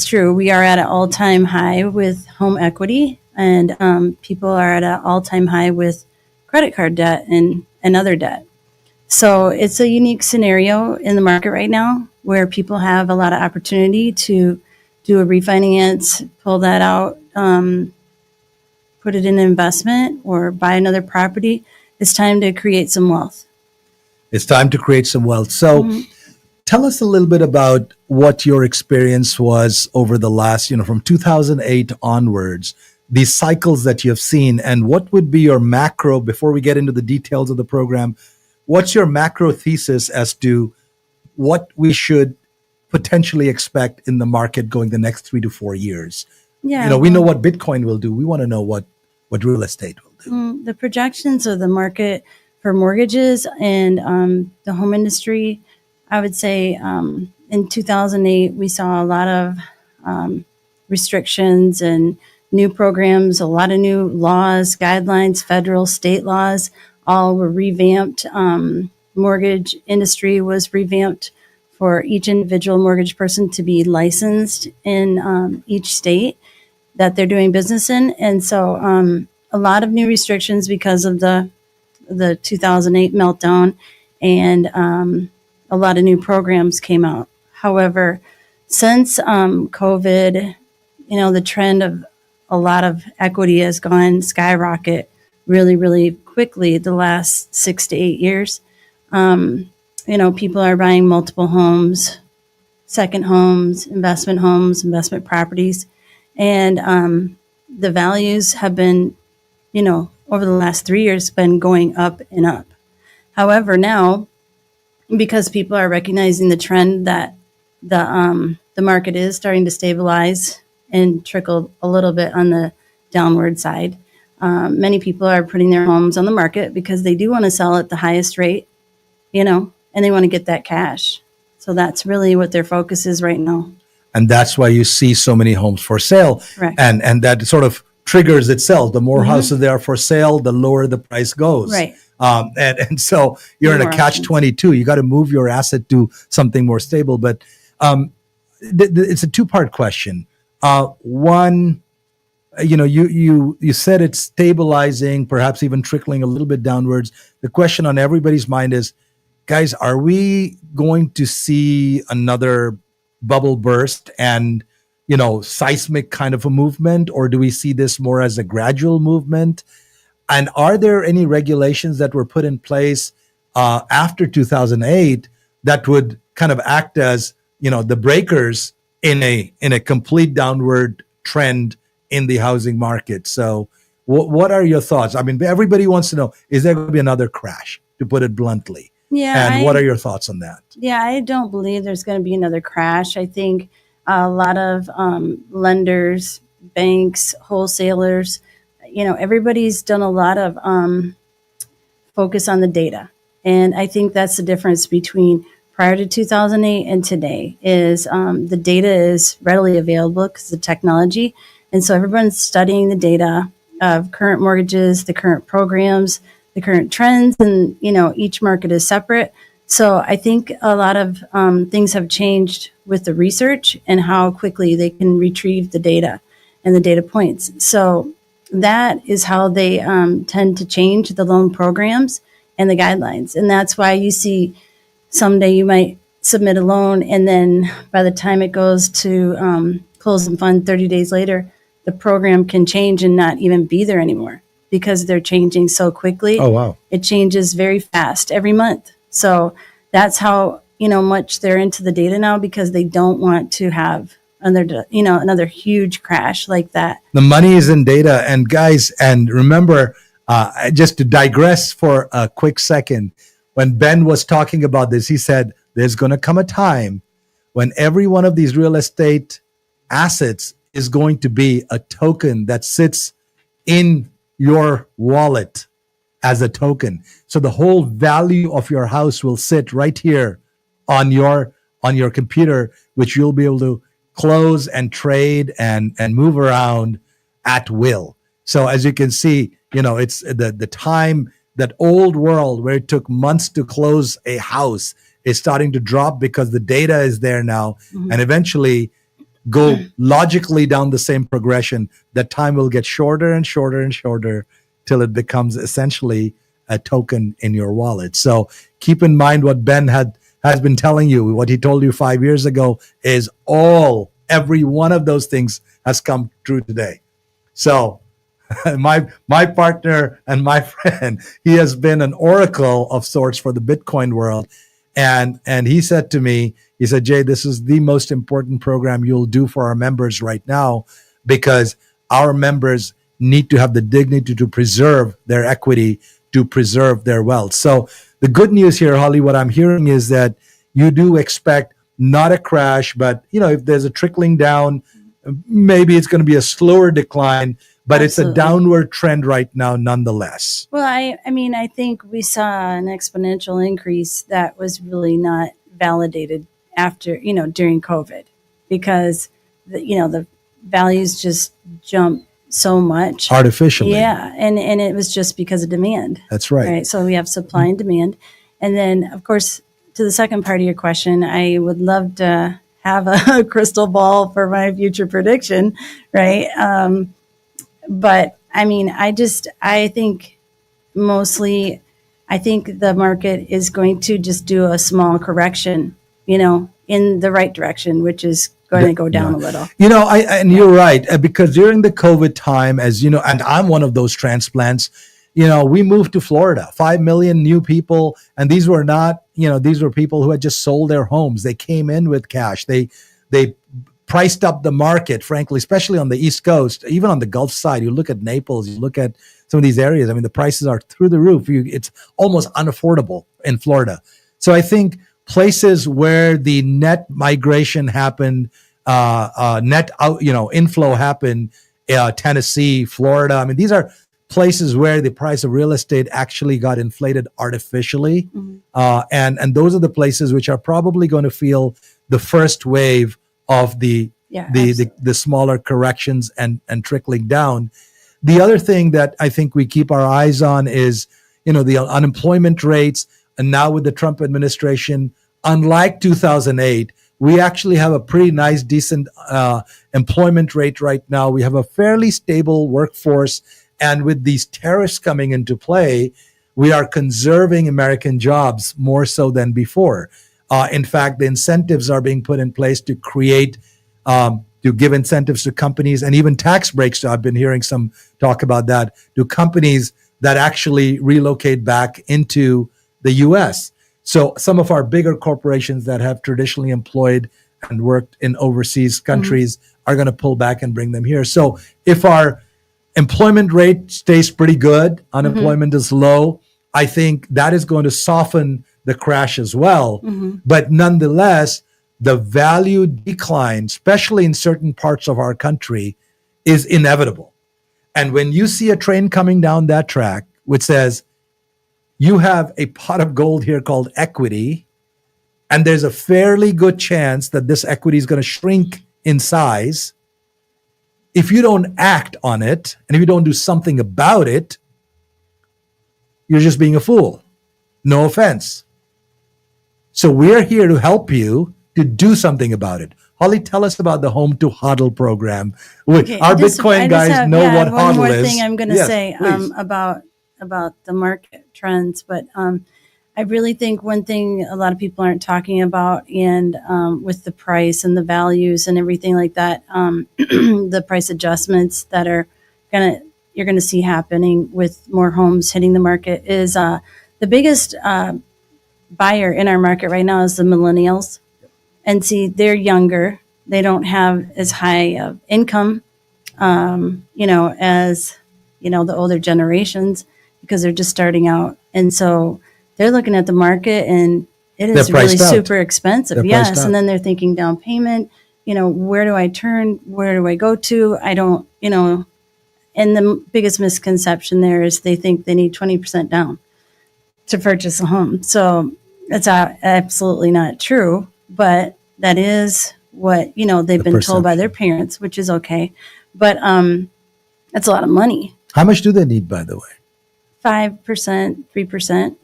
true. We are at an all-time high with home equity, and people are at an all-time high with credit card debt and other debt. So it's a unique scenario in the market right now where people have a lot of opportunity to do a refinance, pull that out, put it in an investment or buy another property. It's time to create some wealth. It's time to create some wealth. So tell us a little bit about what your experience was over the last, from 2008 onwards, these cycles that you have seen, and what would be your macro, before we get into the details of the program, what's your macro thesis as to what we should potentially expect in the market going the next 3 to 4 years? Yeah. We know what Bitcoin will do. We want to know what real estate will do. The projections of the market for mortgages and the home industry, I would say in 2008, we saw a lot of restrictions and new programs, a lot of new laws, guidelines, federal, state laws, all were revamped. Mortgage industry was revamped for each individual mortgage person to be licensed in each state that they're doing business in. And so a lot of new restrictions because of the 2008 meltdown, and a lot of new programs came out. However, since COVID, the trend of a lot of equity has gone skyrocket really, really quickly the last 6 to 8 years. People are buying multiple homes, second homes, investment properties. And the values have been, over the last 3 years, been going up and up. However, now, because people are recognizing the trend that the market is starting to stabilize and trickle a little bit on the downward side, many people are putting their homes on the market because they do want to sell at the highest rate, and they want to get that cash. So that's really what their focus is right now. And that's why you see so many homes for sale. Correct. And that sort of triggers itself. The more houses there are for sale, the lower the price goes. Right. And so you're in a catch-22. You got to move your asset to something more stable. But it's a two-part question. One, you said it's stabilizing, perhaps even trickling a little bit downwards. The question on everybody's mind is, guys, are we going to see another bubble burst and seismic kind of a movement, or do we see this more as a gradual movement? And are there any regulations that were put in place after 2008 that would kind of act as the breakers in a complete downward trend in the housing market? So what are your thoughts? I mean, everybody wants to know, is there going to be another crash, to put it bluntly? Yeah. And what are your thoughts on that? Yeah, I don't believe there's going to be another crash. I think a lot of lenders, banks, wholesalers, everybody's done a lot of focus on the data. And I think that's the difference between prior to 2008 and today is the data is readily available because of technology. And so everyone's studying the data of current mortgages, the current programs, the current trends, and, each market is separate. So I think a lot of things have changed with the research and how quickly they can retrieve the data and the data points. So that is how they tend to change the loan programs and the guidelines. And that's why you see someday you might submit a loan, and then by the time it goes to close and fund 30 days later, the program can change and not even be there anymore because they're changing so quickly. Oh, wow. It changes very fast every month. So that's how, much they're into the data now, because they don't want to have another huge crash like that. The money is in data. And guys, and remember, just to digress for a quick second, when Ben was talking about this, he said, there's going to come a time when every one of these real estate assets is going to be a token that sits in your wallet as a token. So the whole value of your house will sit right here on your computer, which you'll be able to close and trade and move around at will. So as you can see, it's the time, that old world where it took months to close a house is starting to drop because the data is there now, and eventually go logically down the same progression. That time will get shorter and shorter and shorter till it becomes essentially a token in your wallet. So keep in mind what Ben has been telling you. What he told you 5 years ago is every one of those things has come true today. So my partner and my friend, he has been an oracle of sorts for the Bitcoin world. And he said to me, he said, Jay, this is the most important program you'll do for our members right now, because our members need to have the dignity to preserve their equity, to preserve their wealth. So the good news here, Holly, what I'm hearing is that you do expect not a crash, but if there's a trickling down, maybe it's going to be a slower decline, but Absolutely. It's a downward trend right now nonetheless. Well, I think we saw an exponential increase that was really not validated after, during COVID, because the values just jumped so much Artificially. Yeah. And it was just because of demand. That's right. Right. So we have supply and demand. And then, of course, to the second part of your question, I would love to have a crystal ball for my future prediction. Right. But I think mostly, I think the market is going to just do a small correction, in the right direction, which is going to go down a little. And you're right, because during the COVID time, as you know, and I'm one of those transplants, we moved to Florida, 5 million new people. And these were not, these were people who had just sold their homes. They came in with cash. They priced up the market, frankly, especially on the East Coast, even on the Gulf side. You look at Naples, you look at some of these areas. I mean, the prices are through the roof. It's almost unaffordable in Florida. So I think places where the net migration happened, net out, inflow happened, Tennessee, Florida. I mean, these are places where the price of real estate actually got inflated artificially. Mm-hmm. And those are the places which are probably going to feel the first wave of the smaller corrections and trickling down. The other thing that I think we keep our eyes on is, the unemployment rates. And now with the Trump administration, unlike 2008, we actually have a pretty nice, decent employment rate right now. We have a fairly stable workforce. And with these tariffs coming into play, we are conserving American jobs more so than before. In fact, the incentives are being put in place to create, to give incentives to companies, and even tax breaks. I've been hearing some talk about that, to companies that actually relocate back into the U.S. So some of our bigger corporations that have traditionally employed and worked in overseas countries are going to pull back and bring them here. So if our employment rate stays pretty good, unemployment is low, I think that is going to soften the crash as well. But nonetheless, the value decline, especially in certain parts of our country, is inevitable. And when you see a train coming down that track, which says you have a pot of gold here called equity, and there's a fairly good chance that this equity is going to shrink in size, if you don't act on it, and if you don't do something about it, you're just being a fool. No offense. So we're here to help you to do something about it. Holly, tell us about the Home to Huddle program. Okay, our Bitcoin guys know what Huddle is. One more thing I'm going to say about the market trends, but I really think one thing a lot of people aren't talking about, and with the price and the values and everything like that, the price adjustments that you're going to see happening with more homes hitting the market is the biggest buyer in our market right now is the millennials. And see, they're younger. They don't have as high of income, as, the older generations, because they're just starting out. And so they're looking at the market, and it is really super expensive. Yes. And then they're thinking down payment, where do I turn? Where do I go to? I don't, and the biggest misconception there is they think they need 20% down to purchase a home. So that's absolutely not true. But that is what, they've been told by their parents, which is okay. But that's a lot of money. How much do they need, by the way? 5%, 3%.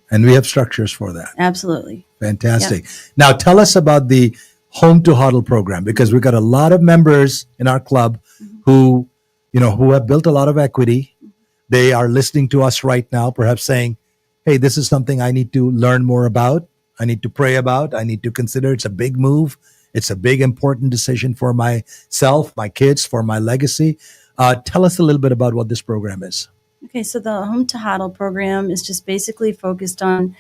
And we have structures for that. Absolutely. Fantastic. Yep. Now tell us about the Home to Huddle program, because we've got a lot of members in our club who have built a lot of equity. They are listening to us right now, perhaps saying, hey, this is something I need to learn more about. I need to pray about. I need to consider. It's a big move. It's a big, important decision for myself, my kids, for my legacy. Tell us a little bit about what this program is. Okay, so the Home to Huddle program is just basically focused on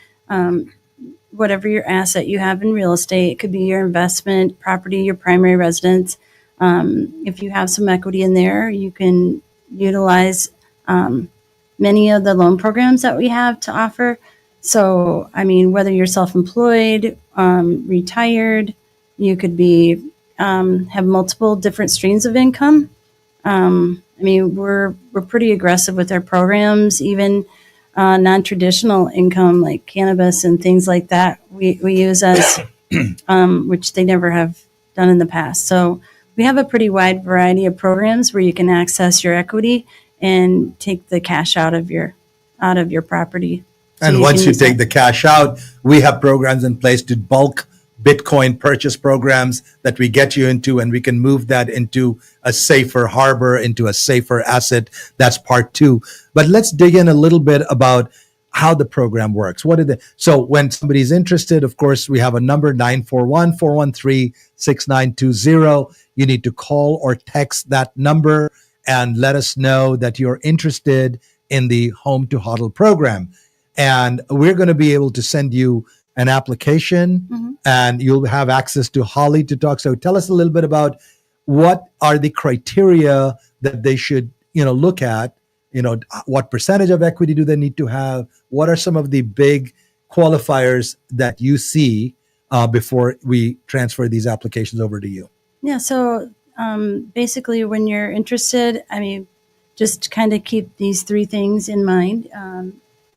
whatever your asset you have in real estate. It could be your investment property, your primary residence. If you have some equity in there, you can utilize many of the loan programs that we have to offer. So, I mean, whether you're self-employed, retired, you could be have multiple different streams of income. I mean, we're pretty aggressive with our programs, even non-traditional income like cannabis and things like that. We use as which they never have done in the past. So we have a pretty wide variety of programs where you can access your equity and take the cash out of your property. So And once you take the cash out, we have programs in place to bulk Bitcoin purchase programs that we get you into, and we can move that into a safer harbor, into a safer asset. That's part two. But let's dig in a little bit about how the program works. So when somebody's interested, of course, we have a number 941-413-6920. You need to call or text that number and let us know that you're interested in the Home to Huddle program. And we're going to be able to send you an application, and you'll have access to Holly to talk. So tell us a little bit about what are the criteria that they should, look at. What percentage of equity do they need to have? What are some of the big qualifiers that you see before we transfer these applications over to you? Yeah. So basically, when you're interested, I mean, just kind of keep these three things in mind.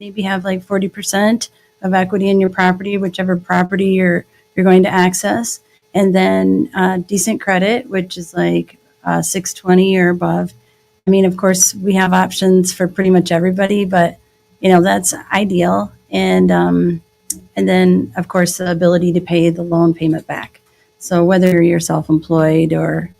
Maybe have like 40% of equity in your property, whichever property you're going to access, and then decent credit, which is like 620 or above. I mean, of course, we have options for pretty much everybody, but that's ideal. And then, of course, the ability to pay the loan payment back. So whether you're self-employed or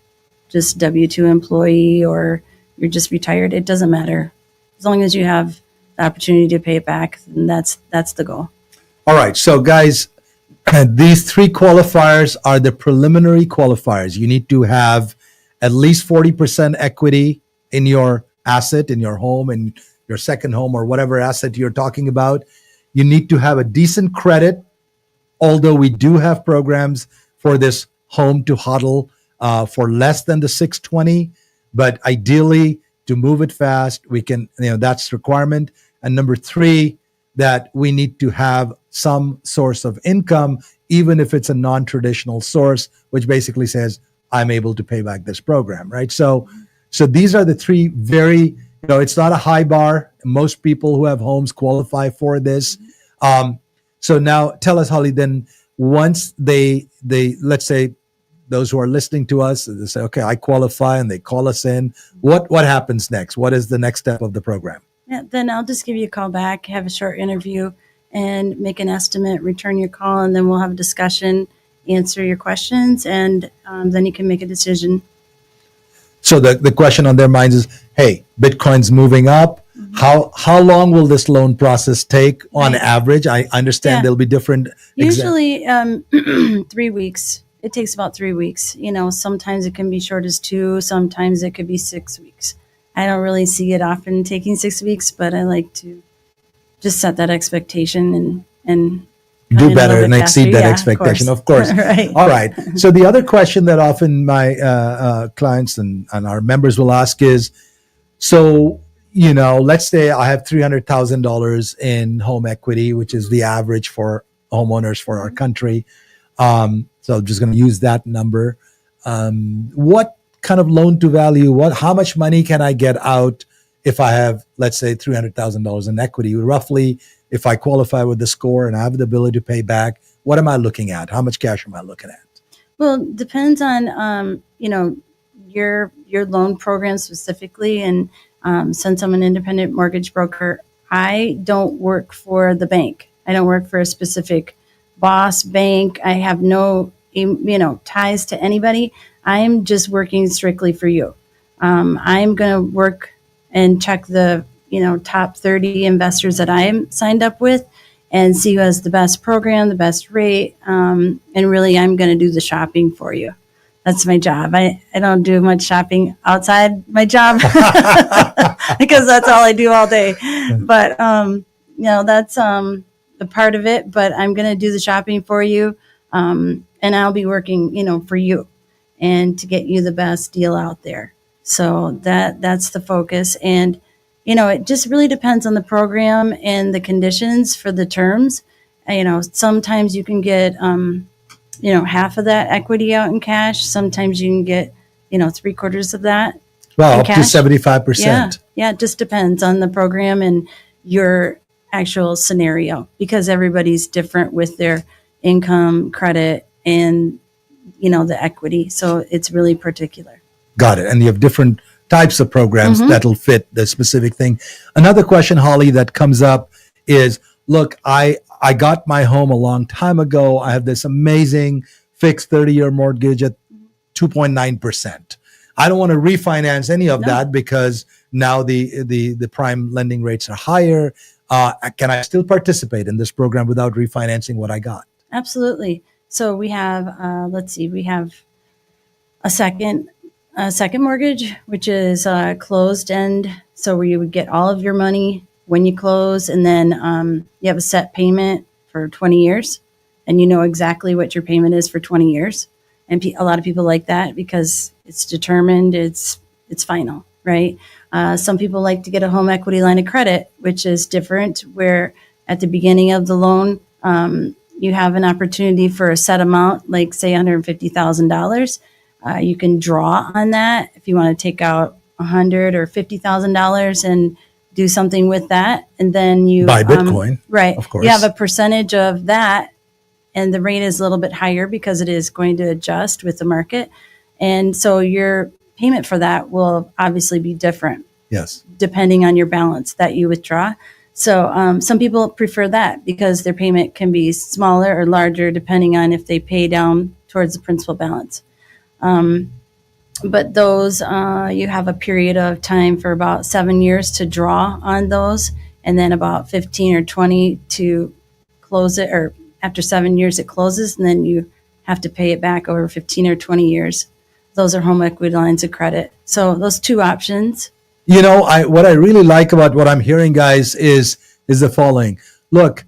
just W-2 employee or you're just retired, it doesn't matter. As long as you have the opportunity to pay it back, and that's the goal. All right. So guys, these three qualifiers are the preliminary qualifiers. You need to have at least 40% equity in your asset, in your home, in your second home, or whatever asset you're talking about. You need to have a decent credit, although we do have programs for this Home to Huddle for less than the 620. But ideally, to move it fast, we can, that's requirement. And number three, that we need to have some source of income, even if it's a non-traditional source, which basically says, I'm able to pay back this program, right? So these are the three very, it's not a high bar. Most people who have homes qualify for this. So now tell us, Holly, then once they let's say those who are listening to us, they say, okay, I qualify, and they call us in. What happens next? What is the next step of the program? Yeah, then I'll just give you a call back, have a short interview, and make an estimate, return your call, and then we'll have a discussion, answer your questions, and then you can make a decision. So the question on their minds is, hey, Bitcoin's moving up. How long will this loan process take on average? I understand there'll be different. Usually 3 weeks. It takes about 3 weeks. Sometimes it can be short as 2. Sometimes it could be 6 weeks. I don't really see it often taking 6 weeks, but I like to just set that expectation and do better and exceed that expectation, of course. Right. All right. So the other question that often my clients and our members will ask is, so, let's say I have $300,000 in home equity, which is the average for homeowners for our country. So I'm just going to use that number. What kind of loan to value, how much money can I get out if I have, let's say, $300,000 in equity? Roughly, if I qualify with the score and I have the ability to pay back, what am I looking at? How much cash am I looking at? Well, it depends on, your loan program specifically. And since I'm an independent mortgage broker, I don't work for the bank. I don't work for a specific boss bank. I have no, ties to anybody. I'm just working strictly for you. I'm going to work and check the, top 30 investors that I'm signed up with and see who has the best program, the best rate. And really, I'm going to do the shopping for you. that's my job. I don't do much shopping outside my job because that's all I do all day. But, that's a part of it. But I'm going to do the shopping for you. And I'll be working, for you and to get you the best deal out there. So that's the focus. And, it just really depends on the program and the conditions for the terms. Sometimes you can get, half of that equity out in cash. Sometimes you can get, 3/4 of that. Well, up to cash. 75%. Yeah. It just depends on the program and your actual scenario, because everybody's different with their income, credit, and, the equity. So it's really particular. Got it. And you have different types of programs that'll fit the specific thing. Another question, Holly, that comes up is, look, I got my home a long time ago. I have this amazing fixed 30-year mortgage at 2.9%. I don't want to refinance any of that because now the prime lending rates are higher. Can I still participate in this program without refinancing what I got? Absolutely. So we have, we have a second mortgage, which is closed end. So where you would get all of your money when you close, and then you have a set payment for 20 years, and you know exactly what your payment is for 20 years. And a lot of people like that because it's determined, it's final, right? Some people like to get a home equity line of credit, which is different, where at the beginning of the loan, you have an opportunity for a set amount, like say $150,000. You can draw on that if you want to take out $100,000 or $50,000 and do something with that, and then you buy Bitcoin, right? Of course, you have a percentage of that, and the rate is a little bit higher because it is going to adjust with the market, and so your payment for that will obviously be different. Yes, depending on your balance that you withdraw. So some people prefer that because their payment can be smaller or larger depending on if they pay down towards the principal balance. But those, you have a period of time for about 7 years to draw on those, and then about 15 or 20 to close it, or after 7 years it closes, and then you have to pay it back over 15 or 20 years. Those are home equity lines of credit. So those two options. What I really like about what I'm hearing, guys, is the following. Look,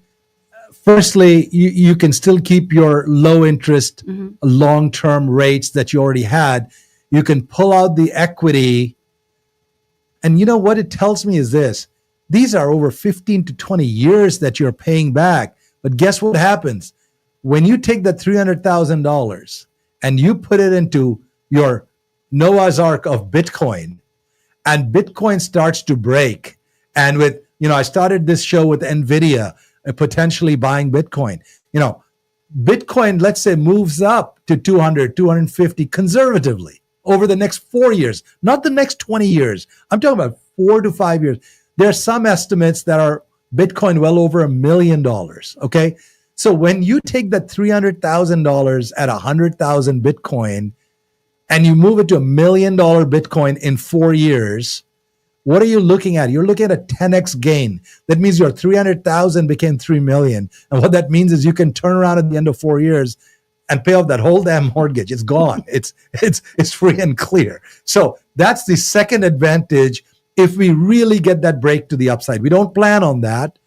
firstly, you can still keep your low interest, long-term rates that you already had. You can pull out the equity. And what it tells me is this. These are over 15 to 20 years that you're paying back. But guess what happens? When you take that $300,000 and you put it into your Noah's Ark of Bitcoin, and Bitcoin starts to break, and with, I started this show with NVIDIA potentially buying Bitcoin. Bitcoin, let's say, moves up to 200, 250 conservatively over the next 4 years, not the next 20 years. I'm talking about 4 to 5 years. There are some estimates that are Bitcoin well over $1 million. Okay. So when you take that $300,000 at 100,000 Bitcoin and you move it to $1 million Bitcoin in 4 years, what are you looking at? You're looking at a 10x gain. That means your 300,000 became 3 million. And what that means is you can turn around at the end of 4 years and pay off that whole damn mortgage. It's gone. It's free and clear. So that's the second advantage if we really get that break to the upside. We don't plan on that.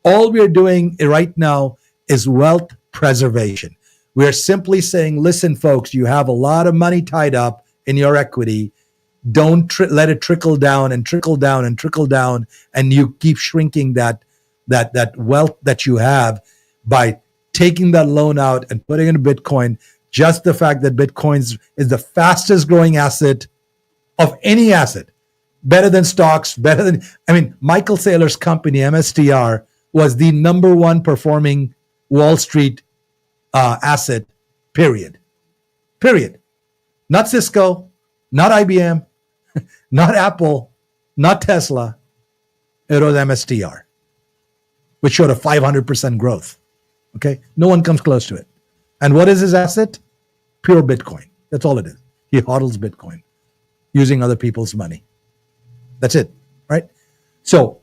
All we're doing right now is wealth preservation. We're simply saying, listen, folks, you have a lot of money tied up in your equity. Don't let it trickle down and trickle down and trickle down, and you keep shrinking that wealth that you have by taking that loan out and putting it in Bitcoin. Just the fact that Bitcoin is the fastest growing asset of any asset, better than stocks, Michael Saylor's company, MSTR, was the number one performing Wall Street asset, period. Not Cisco, not IBM, not Apple, not Tesla. It was MSTR, which showed a 500% growth. Okay, no one comes close to it. And what is his asset? Pure Bitcoin. That's all it is. He hodls Bitcoin using other people's money. That's it, right? So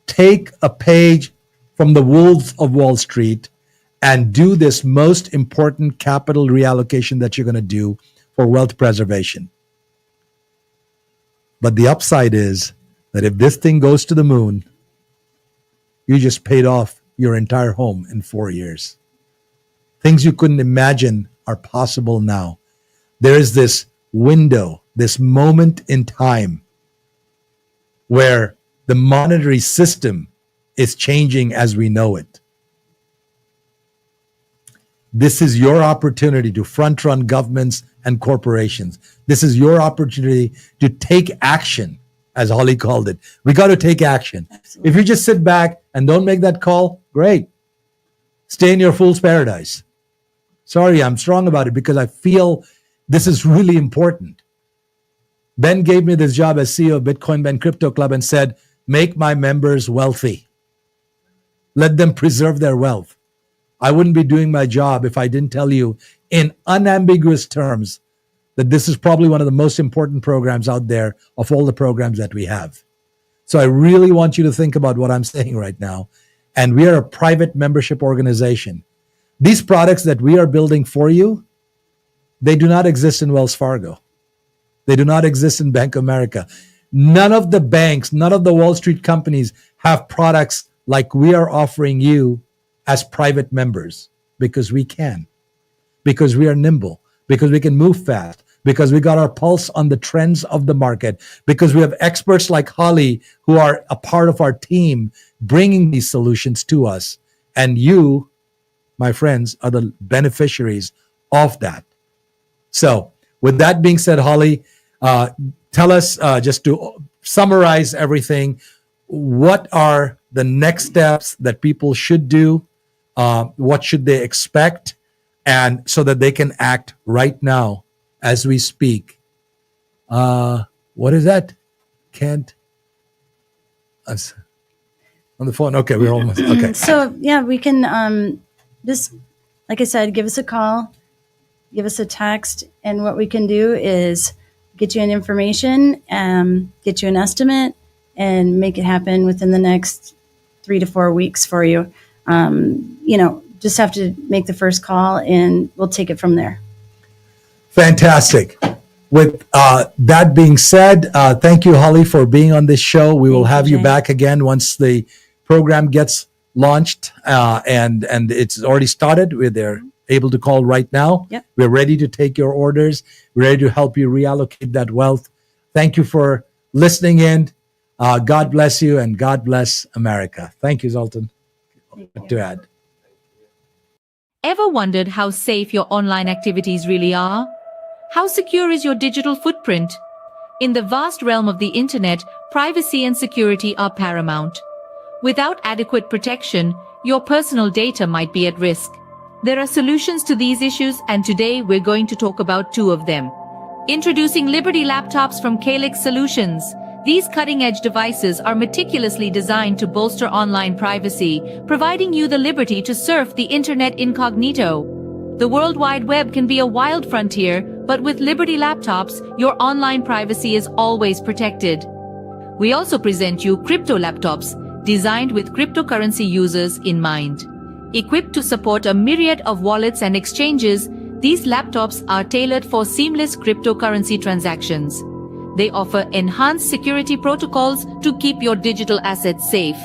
take a page from the wolves of Wall Street and do this most important capital reallocation that you're going to do for wealth preservation. But the upside is that if this thing goes to the moon, you just paid off your entire home in 4 years. Things you couldn't imagine are possible now. There is this window, this moment in time where the monetary system is changing as we know it. This is your opportunity to front run governments and corporations. This is your opportunity to take action, as Holly called it. We got to take action. Absolutely. If you just sit back and don't make that call, great. Stay in your fool's paradise. Sorry, I'm strong about it because I feel this is really important. Ben gave me this job as CEO of Bitcoin Ben Crypto Club and said, make my members wealthy. Let them preserve their wealth. I wouldn't be doing my job if I didn't tell you in unambiguous terms that this is probably one of the most important programs out there of all the programs that we have. So I really want you to think about what I'm saying right now. And we are a private membership organization. These products that we are building for you, they do not exist in Wells Fargo. They do not exist in Bank of America. None of the banks, none of the Wall Street companies have products like we are offering you as private members, because we can, because we are nimble, because we can move fast, because we got our pulse on the trends of the market, because we have experts like Holly who are a part of our team bringing these solutions to us. And you, my friends, are the beneficiaries of that. So with that being said, Holly, tell us, just to summarize everything, what are the next steps that people should do? What should they expect? And so that they can act right now as we speak. What is that? Can't. On the phone. Okay, we're almost. Okay. So, yeah, we can just, like I said, give us a call, give us a text. And what we can do is get you an information, get you an estimate, and make it happen within the next 3 to 4 weeks for you. Just have to make the first call and we'll take it from there. Fantastic. With that being said, thank you, Holly, for being on this show. We will have you back again once the program gets launched, and it's already started. They're able to call right now. Yep. We're ready to take your orders. We're ready to help you reallocate that wealth. Thank you for listening in. God bless you, and God bless America. Thank you, Zoltan. To add. Ever wondered how safe your online activities really are? How secure is your digital footprint? In the vast realm of the internet, privacy and security are paramount. Without adequate protection, your personal data might be at risk. There are solutions to these issues, and today we're going to talk about 2 of them. Introducing Liberty laptops from CALIX Solutions. These cutting-edge devices are meticulously designed to bolster online privacy, providing you the liberty to surf the internet incognito. The World Wide Web can be a wild frontier, but with Liberty laptops, your online privacy is always protected. We also present you crypto laptops, designed with cryptocurrency users in mind. Equipped to support a myriad of wallets and exchanges, these laptops are tailored for seamless cryptocurrency transactions. They offer enhanced security protocols to keep your digital assets safe.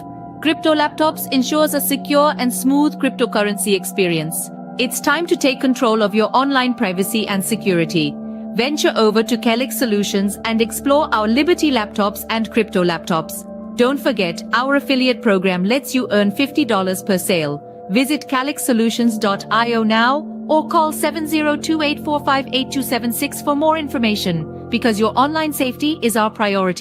Crypto laptops ensures a secure and smooth cryptocurrency experience. It's time to take control of your online privacy and security. Venture over to CALIX Solutions and explore our Liberty laptops and crypto laptops. Don't forget, our affiliate program lets you earn $50 per sale. Visit calixsolutions.io now or call 702-845-8276 for more information, because your online safety is our priority.